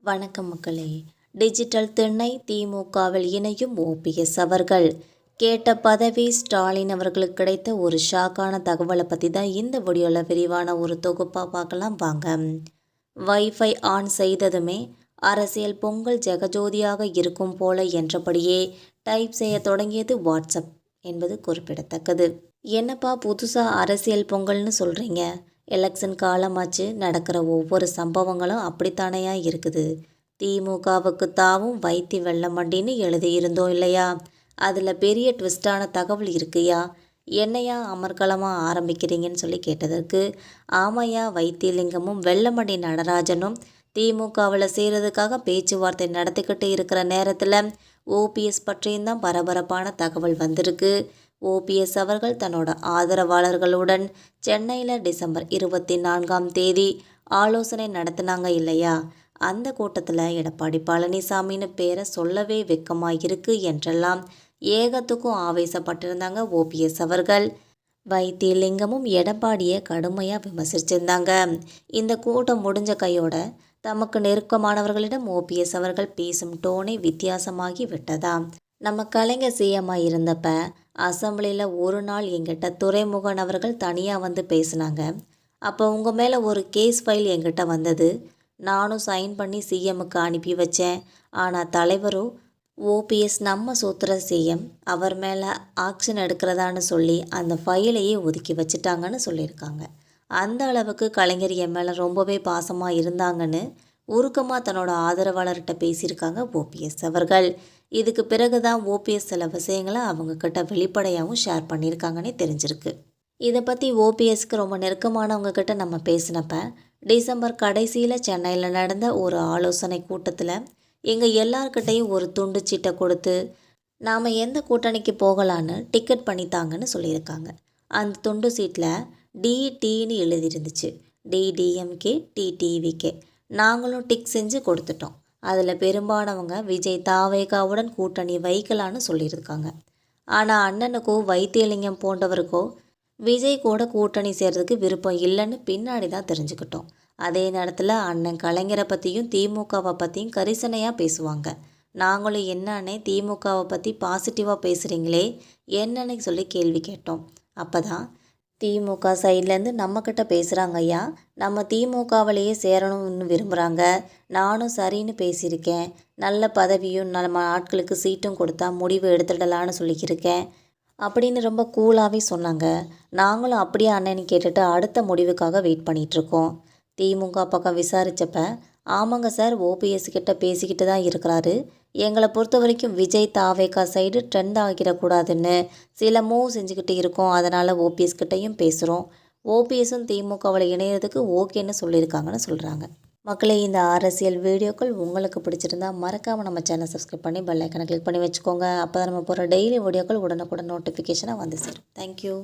வணக்கம் மக்களே. டிஜிட்டல் திண்ணை திமுகவில் இணையும் ஓபிஎஸ் அவர்கள். கேட்ட பதவி ஸ்டாலின் அவர்களுக்கு கிடைத்த ஒரு ஷாக்கான தகவலை பற்றி தான் இந்த வீடியோவில் விரிவான ஒரு தொகுப்பாக பார்க்கலாம் வாங்க. வைஃபை ஆன் செய்ததுமே அரசியல் பொங்கல் ஜெகஜோதியாக இருக்கும் போல என்றபடியே டைப் செய்ய தொடங்கியது வாட்ஸ்அப் என்பது குறிப்பிடத்தக்கது. என்னப்பா புதுசாக அரசியல் பொங்கல்னு சொல்கிறீங்க? எலெக்ஷன் காலமாச்சு, நடக்கிற ஒவ்வொரு சம்பவங்களும் அப்படித்தானையா இருக்குது. திமுகவுக்கு தாவும் வைத்தி வெள்ளமண்டின்னு எழுதியிருந்தோம் இல்லையா? அதில் பெரிய ட்விஸ்டான தகவல் இருக்குயா? என்னையா அமர்க்களமாக ஆரம்பிக்கிறீங்கன்னு சொல்லி கேட்டதற்கு, ஆமையா வைத்தியலிங்கமும் வெள்ளமண்டி நடராஜனும் திமுகவில் செய்கிறதுக்காக பேச்சுவார்த்தை நடத்திக்கிட்டு இருக்கிற நேரத்தில் ஓபிஎஸ் பற்றியும் தான் பரபரப்பான தகவல் வந்திருக்கு. ஓபிஎஸ் அவர்கள் தன்னோட ஆதரவாளர்களுடன் சென்னையில் டிசம்பர் 24 ஆலோசனை நடத்தினாங்க இல்லையா? அந்த கூட்டத்தில் எடப்பாடி பழனிசாமின்னு பேரை சொல்லவே வெக்கமாக இருக்கு என்றெல்லாம் ஏகத்துக்கும் ஆவேசப்பட்டிருந்தாங்க ஓபிஎஸ் அவர்கள். வைத்தியலிங்கமும் எடப்பாடியை கடுமையாக விமர்சிச்சிருந்தாங்க. இந்த கூட்டம் முடிஞ்ச கையோட தமக்கு நெருக்கமானவர்களிடம் ஓபிஎஸ் அவர்கள் பேசும் டோனே வித்தியாசமாகி விட்டதாம். நம்ம கலைஞர் சிஎம்மாக இருந்தப்ப அசம்பிளியில் ஒரு நாள் எங்கிட்ட துரைமுகன் அவர்கள் தனியாக வந்து பேசினாங்க. அப்போ உங்கள் மேலே ஒரு கேஸ் ஃபைல் எங்கிட்ட வந்தது. நானும் சைன் பண்ணி சிஎம்முக்கு அனுப்பி வச்சேன். ஆனால் தலைவரும் ஓபிஎஸ் நம்ம சூத்திர சிஎம் அவர் மேலே ஆக்ஷன் எடுக்கிறதான்னு சொல்லி அந்த ஃபைலையே ஒதுக்கி வச்சுட்டாங்கன்னு சொல்லியிருக்காங்க. அந்த அளவுக்கு கலைஞர் என் மேலே ரொம்பவே பாசமாக இருந்தாங்கன்னு உருக்கமாக தன்னோட ஆதரவாளர்கிட்ட பேசியிருக்காங்க ஓபிஎஸ் அவர்கள். இதுக்கு பிறகு தான் ஓபிஎஸ் சில விஷயங்களை அவங்கக்கிட்ட வெளிப்படையாகவும் ஷேர் பண்ணியிருக்காங்கன்னே தெரிஞ்சிருக்கு. இதை பற்றி ஓபிஎஸ்க்கு ரொம்ப நெருக்கமானவங்க கிட்ட நம்ம பேசினப்ப டிசம்பர் கடைசியில் சென்னையில் நடந்த ஒரு ஆலோசனை கூட்டத்தில் எங்கள் எல்லார்கிட்டையும் ஒரு துண்டு சீட்டை கொடுத்து நாம் எந்த கூட்டணிக்கு போகலான்னு டிக்கெட் பண்ணித்தாங்கன்னு சொல்லியிருக்காங்க. அந்த துண்டு சீட்டில் டிடின்னு எழுதியிருந்துச்சு. டிடிஎம்கே டிடிவிகே. நாங்களும் டிக் செஞ்சு கொடுத்துட்டோம். அதில் பெரும்பாலானவங்க விஜய் தாவேகாவுடன் கூட்டணி வைக்கலான்னு சொல்லியிருக்காங்க. ஆனால் அண்ணனுக்கோ வைத்தியலிங்கம் போன்றவருக்கோ விஜய் கூட கூட்டணி சேர்றதுக்கு விருப்பம் இல்லைன்னு பின்னாடி தான் தெரிஞ்சுக்கிட்டோம். அதே நேரத்தில் அண்ணன் கலைஞரை பற்றியும் திமுகவை பற்றியும் கரிசனையாக பேசுவாங்க. நாங்களும் என்னன்னே திமுகவை பற்றி பாசிட்டிவாக பேசுகிறீங்களே என்னன்னு சொல்லி கேள்வி கேட்டோம். அப்போ தான் திமுக சைட்லேருந்து நம்மக்கிட்ட பேசுகிறாங்க ஐயா, நம்ம திமுகவிலேயே சேரணும்னு விரும்புகிறாங்க. நானும் சரின்னு பேசியிருக்கேன். நல்ல பதவியும் நம்ம ஆட்களுக்கு சீட்டும் கொடுத்தா முடிவு எடுத்துடலான்னு சொல்லியிருக்கேன் அப்படின்னு ரொம்ப கூலாகவே சொன்னாங்க. நாங்களும் அப்படியே அண்ணன்னு கேட்டுட்டு அடுத்த முடிவுக்காக வெயிட் பண்ணிகிட்ருக்கோம். திமுக பக்கம் விசாரித்தப்ப ஆமாங்க சார், ஓபிஎஸ் கிட்ட பேசிக்கிட்டு தான் இருக்கிறாரு. எங்களை பொறுத்த வரைக்கும் விஜய் தாவேகா சைடு ட்ரெண்ட் ஆகிடக்கூடாதுன்னு சில மூவ் செஞ்சுக்கிட்டு இருக்கோம். அதனால் ஓபிஎஸ் கிட்டையும் பேசுகிறோம். ஓபிஎஸும் திமுகவில் இணையிறதுக்கு ஓகேன்னு சொல்லியிருக்காங்கன்னு சொல்கிறாங்க. மக்களே, இந்த அரசியல் வீடியோக்கள் உங்களுக்கு பிடிச்சிருந்தா மறக்காமல் நம்ம சேனல் சப்ஸ்கிரைப் பண்ணி பெல் ஐக்கனை கிளிக் பண்ணி வச்சுக்கோங்க. அப்போ தான் நம்ம போகிற டெய்லி வீடியோக்கள் உடனுக்குடன் நோட்டிஃபிகேஷனாக வந்து சேரும். தேங்க்யூ.